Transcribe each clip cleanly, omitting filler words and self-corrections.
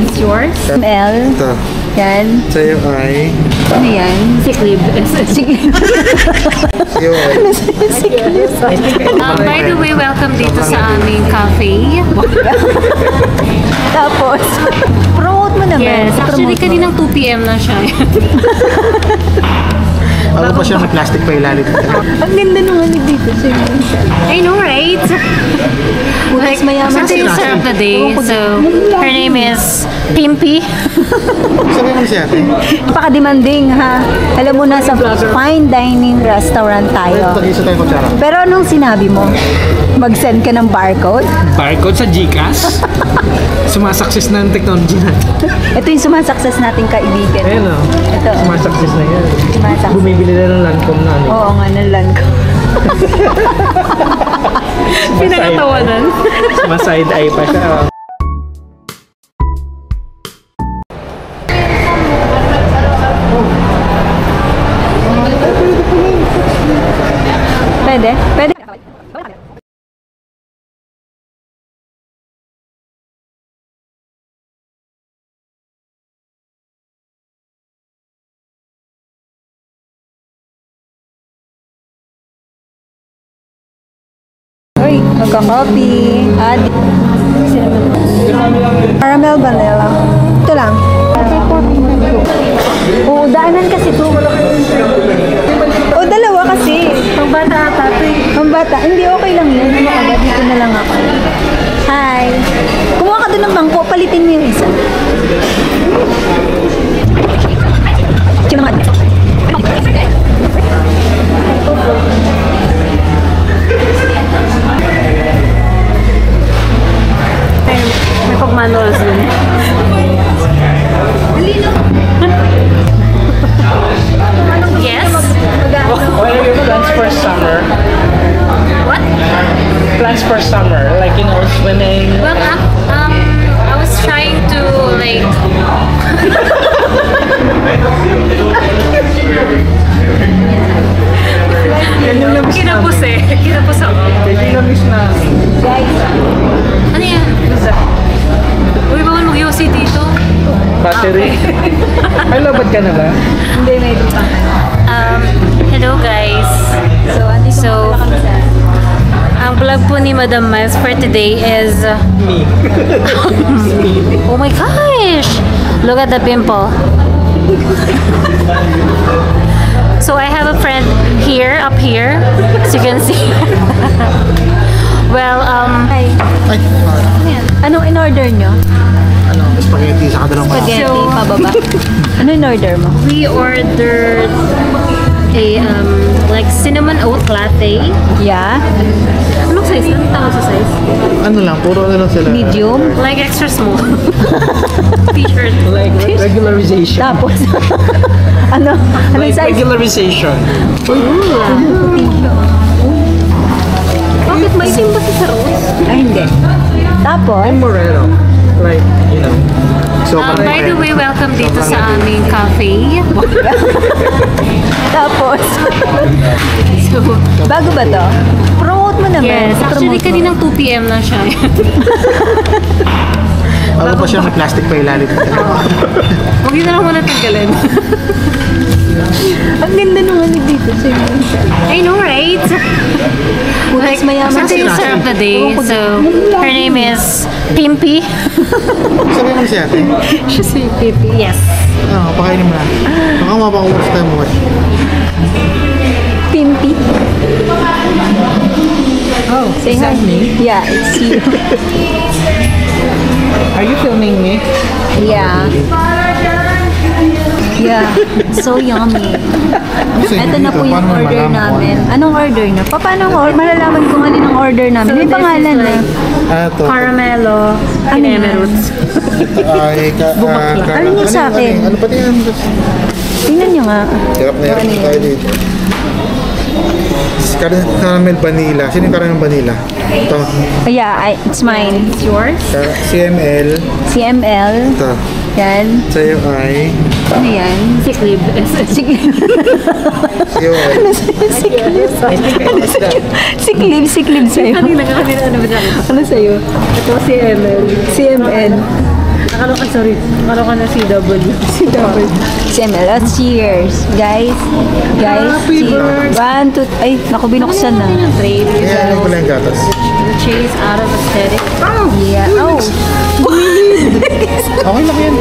It's yours? ML. Ito. Yan. Sa'yo ay... Ano yan? Siklib. Siklib. Sa'yo ay... Siklib. By the way, welcome dito sa aming cafe. Tapos, promote mo naman. Yes, actually Promote mo. kaninang 2 PM na siya. Ano pa siya, may plastic pa ilalim. Ang ganda naman dito. I know, right? Like, mayaman. Something to serve the day. So, her name is Pimpy. Sabi mo si ate. Napaka-demanding ha. Alam mo na sa fine dining restaurant tayo. Pag-isa tayo kutsara. Pero anong sinabi mo? Mag-send ka ng barcode? Barcode sa GCash? Sumasakses na ang technology natin. Ito yung sumasakses nating kaibigan. Ayun o. Ito. Sumasakses na yan. Sumasakses. Bumibili na ng Lancome na ano. Oo nga, nalan ko. Pinakatawanan. Sumaside eye pa siya. Pwede? Pwede? Uy, magka-coffee. Add. Caramel vanilla. Ito lang. Oo, daanan kasi ito. O, dalawa kasi. Pangbata ata. Pambata. Hindi, okay lang yun. Ano ka ba? Dito na lang ako. Hi. Kumuha ka doon ng bangko. Palitin mo yung isa. Sino nga? May pag-manuals dun. Yes? What are your plans for summer? What? Plans for summer? Like, you know, swimming? Well, I was trying to like kinapos eh. Kinapos ako. Hindi na miss na. Ano yan? Uy, bawal mag-yosi dito. Battery. Ay, lobat ka na ba? Hindi, may dito. Hello guys. So, ang vlog po ni Madam Miles for today is Me. oh my gosh! Look at the pimple. So I have a friend here, up here, as you can see. Well, Ay, Anong in-order nyo? ano, spaghetti sa kadalang Spaghetti, pababa. Ano in-order mo? we ordered a like cinnamon oat latte. Yeah. Anong size? Anong tawag sa size? Ano lang, puro ano lang sila. Medium. Like extra small. T-shirt. Like, regularization. Tapos, ano? Anong Like, size? regularization. Bakit may simba sa rose? Ay, hindi. Tapos, Moreno. Like, you know. So, By the way, welcome dito sa aming cafe. tapos, So, bago ba to? Promote mo naman. yes, actually Promote mo. kaninang 2 PM na siya. ano pa siya, may plastic pa ilalim. Huwag yun na lang muna tanggalin. Ang ganda naman dito. I know, right? Like, mayaman. Something to serve the day. So, her name is Pimpy. Sabi mo si ate. She's Pimpy. Yes. Ano, pakainin mo na. Baka mapakumus tayo mo. Pimpy. Oh, Say is hi. that me? Yeah, it's you. Are you filming me? Yeah. Yeah. So yummy. Ito na po yung order namin. Anong order na? Paano malalaman kung alin ang order namin? May pangalan na. Ito. Caramelo. Ano yan? Emeralds. Ay, Ano niya sa akin? Ano pa din yan? Tingnan nyo nga. Hirap na hirap na tayo dito. Caramel vanilla. Sino yung caramel vanilla? Ito. Oh, yeah, it's mine. It's yours? CML. CML. Ito. Yan. Sa'yo ay... Ano yan? Siklib. Siklib. Sa'yo ay... Siklib. Siklib sa'yo. Kanina ano ba dyan? Ano sa'yo? Ito si ML. CMN. Akala ko na CW. Si MLS, cheers. Guys, cheers. 1, 2, ay, naku, binuksan na. Trade. Kaya ano pala yung gatas? Chase out of aesthetic. Yeah. Oh. Okay lang yan.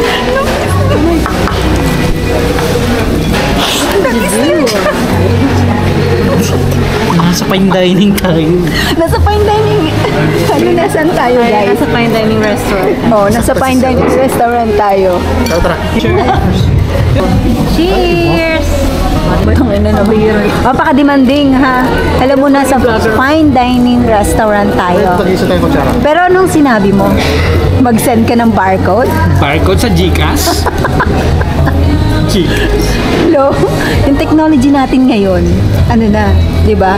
Nasa fine dining tayo. Nasa fine dining. Ano, nasan tayo, guys? Nasa fine dining restaurant. Oh, nasa fine dining restaurant tayo. Tara. Cheers! Mapaka-demanding, ha? Alam mo, nasa fine dining restaurant tayo. Tag-isa tayo kutsara. Pero anong sinabi mo? Mag-send ka ng barcode? Barcode sa Gcash? Gcash. Hello? Yung technology natin ngayon, ano na, di ba?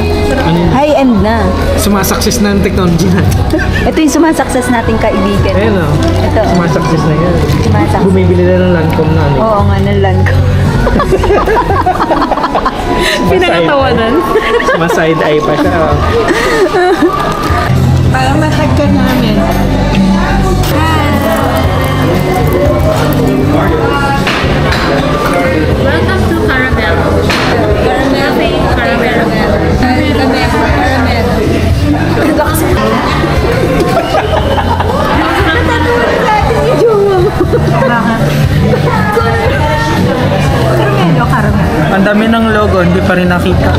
High-end na. Sumasakses na ang technology natin. Ito yung sumasakses nating kaibigan. Ayun o. Ito. Sumasakses na yan. Sumasakses. Bumibili na ng Lancome na ano. Oo nga, nalan ko. Pinakatawanan. Sumaside eye pa siya. Parang matag ka namin. Welcome to Caramel. Ang dami ng logo, hindi pa rin nakita.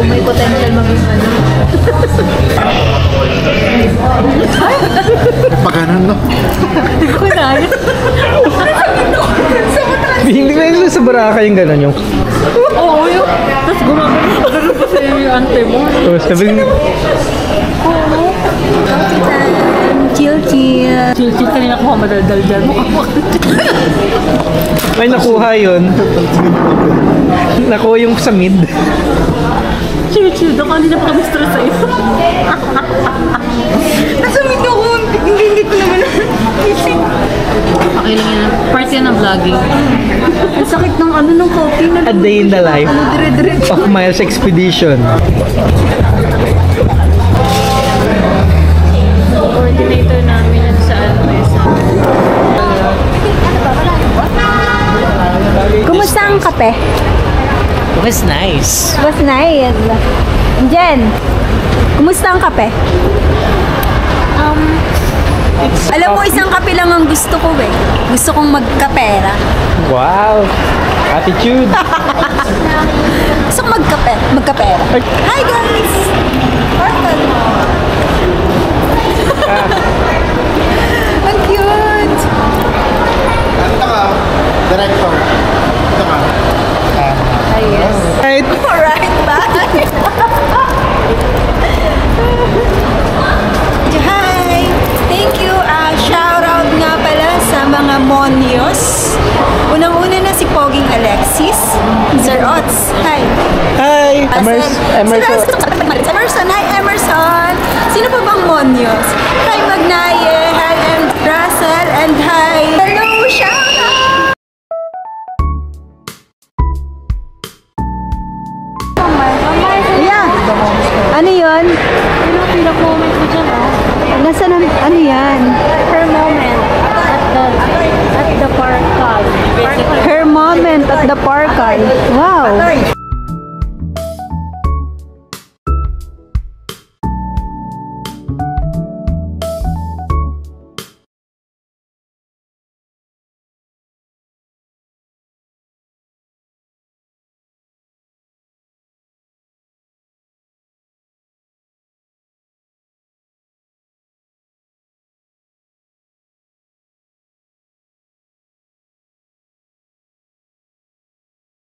May potential maging ano. Pagkanan, no? Hindi ba yung sa Baraka yung gano'n yung... Oo, yun. Tapos gumagano pa sa'yo yung ante mo. Oh, sabi Chill. Chill kanina ko madaldal dyan. ay nakuha yun. Nakuha yung sa mid. Chill. Doon kanina pa kami stress sa'yo. Nasa mito ko. Hindi ko naman. Okay lang yan. Part yan ng vlogging. Ang sakit ng ano ng coffee na. A day in the life Dire-diretso. of Miles Expedition. Coordinator namin yan sa ano sa... Kumusta ang kape? It was nice. Was nice. Jen, kumusta ang kape? Alam mo, isang kape lang ang gusto ko eh. Gusto kong magkapera. Wow. Attitude. Gusto kong magkapera. Hi guys! Orphan. Ang cute! Ito ka, director. Ito ka. Yes. Right. Alright, bye! Hi! Thank you. Shout out nga pala sa mga Monyos. Unang-una na si Poging Alexis. Sir Ots. Hi. Hi. Emerson. Emerson. Hi, Emerson. Sino pa bang Monyos? Hi, Magnaye. Hi, and Russell. And hi. Hello, shout out! Yeah. Ano yun? Ano ang pinag-moment ko dyan, oh? Nasaan ano yan? Her moment at the park. Her moment at the Parkal. Wow.